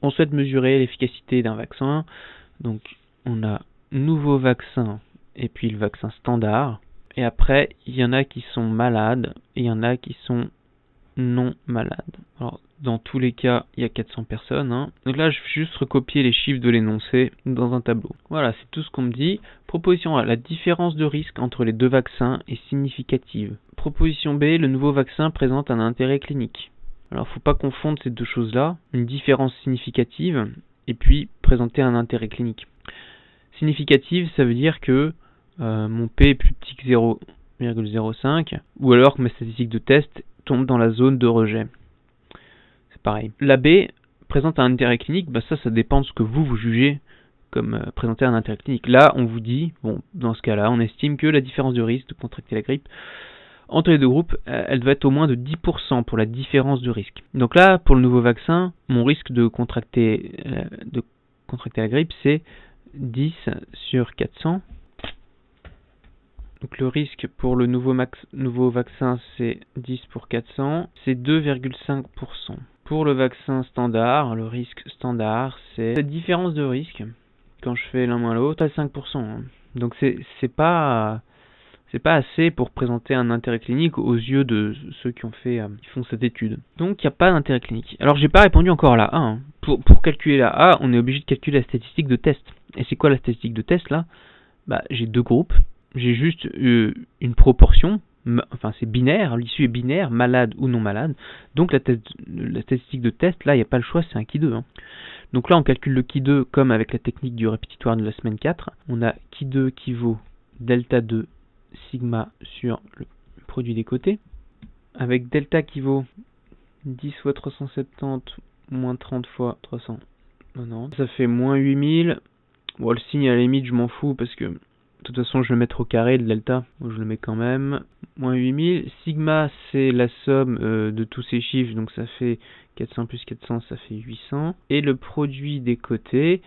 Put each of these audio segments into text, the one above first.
On souhaite mesurer l'efficacité d'un vaccin. Donc on a nouveau vaccin et puis le vaccin standard. Et après, il y en a qui sont malades et il y en a qui sont non malades. Alors, dans tous les cas, il y a 400 personnes. Donc là, je vais juste recopier les chiffres de l'énoncé dans un tableau. Voilà, c'est tout ce qu'on me dit. Proposition A, la différence de risque entre les deux vaccins est significative. Proposition B, le nouveau vaccin présente un intérêt clinique. Alors, il ne faut pas confondre ces deux choses-là. Une différence significative et puis présenter un intérêt clinique. Significative, ça veut dire que mon P est plus petit que 0,05 ou alors que mes statistiques de test tombent dans la zone de rejet. C'est pareil. La B présente un intérêt clinique, ça dépend de ce que vous jugez comme présenter un intérêt clinique. Là, on vous dit, bon, dans ce cas-là, on estime que la différence de risque de contracter la grippe entre les deux groupes, elle doit être au moins de 10% pour la différence de risque. Donc là, pour le nouveau vaccin, mon risque de contracter la grippe, c'est 10 sur 400. Donc le risque pour le nouveau vaccin, c'est 10 pour 400, c'est 2,5%. Pour le vaccin standard, le risque standard, c'est cette différence de risque, quand je fais l'un moins l'autre, à 5%. Donc c'est pas assez pour présenter un intérêt clinique aux yeux de ceux qui font cette étude. Donc il n'y a pas d'intérêt clinique. Alors j'ai pas répondu encore à la A. Pour calculer la A, on est obligé de calculer la statistique de test. Et c'est quoi la statistique de test là ? J'ai deux groupes. J'ai juste une proportion, enfin c'est binaire, l'issue est binaire, malade ou non malade. Donc la statistique de test, là il n'y a pas le choix, c'est un Qui2. Donc là on calcule le Qui2 comme avec la technique du répétitoire de la semaine 4. On a Qui2 qui vaut delta 2 sigma sur le produit des côtés, avec delta qui vaut 10 fois 370 moins 30 fois 390. Ça fait moins 8000. Bon, le signe à la limite je m'en fous parce que de toute façon, je vais le mettre au carré, le delta. Donc, je le mets quand même. Moins 8000. Sigma, c'est la somme de tous ces chiffres. Donc, ça fait 400 plus 400, ça fait 800. Et le produit des côtés,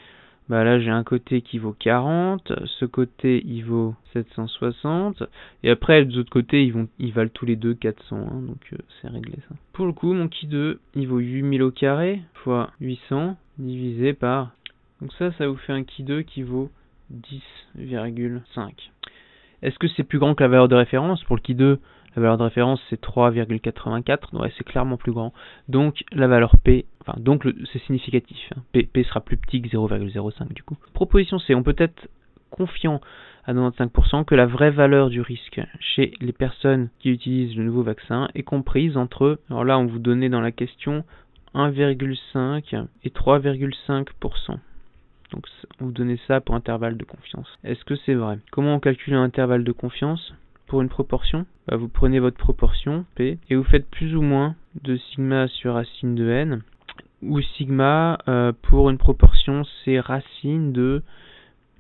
là, j'ai un côté qui vaut 40. Ce côté, il vaut 760. Et après, les autres côtés, ils valent tous les deux 400. Donc, c'est réglé, ça. Pour le coup, mon Qui2, il vaut 8000 au carré fois 800 divisé par... Donc, ça vous fait un Qui2 qui vaut 10,5. Est-ce que c'est plus grand que la valeur de référence? Pour le Qui2, la valeur de référence c'est 3,84. Ouais, c'est clairement plus grand. Donc la valeur P, c'est significatif. P sera plus petit que 0,05 du coup. Proposition C, on peut être confiant à 95% que la vraie valeur du risque chez les personnes qui utilisent le nouveau vaccin est comprise entre, alors là on vous donnait dans la question 1,5 et 3,5%. Donc vous donnez ça pour intervalle de confiance. Est-ce que c'est vrai? Comment on calcule un intervalle de confiance pour une proportion? Vous prenez votre proportion, P, et vous faites plus ou moins de sigma sur racine de n, où sigma, pour une proportion, c'est racine de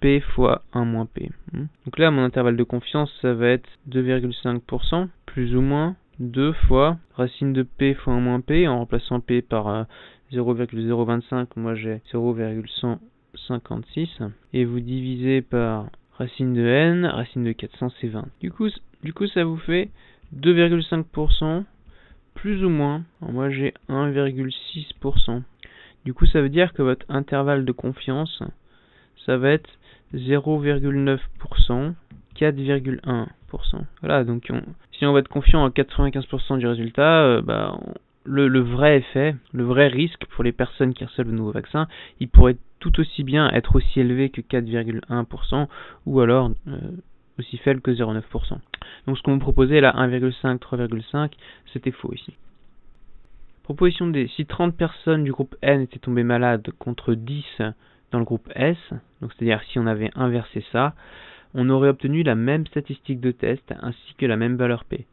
P fois 1 moins P. Donc là, mon intervalle de confiance, ça va être 2,5%, plus ou moins 2 fois racine de P fois 1 moins P, en remplaçant P par 0,025, moi j'ai 0,156, et vous divisez par racine de n, racine de 400 c'est 20. Du coup ça vous fait 2,5% plus ou moins, alors moi j'ai 1,6%. Du coup ça veut dire que votre intervalle de confiance, ça va être 0,9%, 4,1%. Voilà, donc si on va être confiant à 95% du résultat, le vrai effet, le vrai risque pour les personnes qui reçoivent le nouveau vaccin, il pourrait tout aussi bien être aussi élevé que 4,1% ou alors aussi faible que 0,9%. Donc ce qu'on vous proposait là, 1,5, 3,5, c'était faux ici. Proposition D. Si 30 personnes du groupe N étaient tombées malades contre 10 dans le groupe S, donc c'est-à-dire si on avait inversé ça, on aurait obtenu la même statistique de test ainsi que la même valeur P.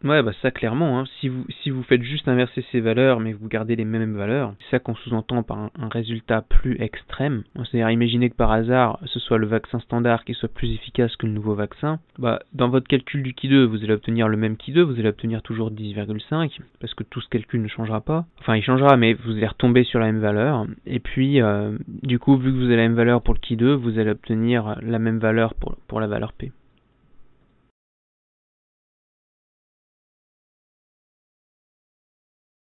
Ouais, ça clairement, si vous faites juste inverser ces valeurs, mais vous gardez les mêmes valeurs, c'est ça qu'on sous-entend par un résultat plus extrême. C'est-à-dire, imaginez que par hasard, ce soit le vaccin standard qui soit plus efficace que le nouveau vaccin. Dans votre calcul du Qui2, vous allez obtenir le même Qui2, vous allez obtenir toujours 10,5, parce que tout ce calcul ne changera pas. Enfin, il changera, mais vous allez retomber sur la même valeur. Et puis, du coup, vu que vous avez la même valeur pour le Qui2, vous allez obtenir la même valeur pour la valeur P.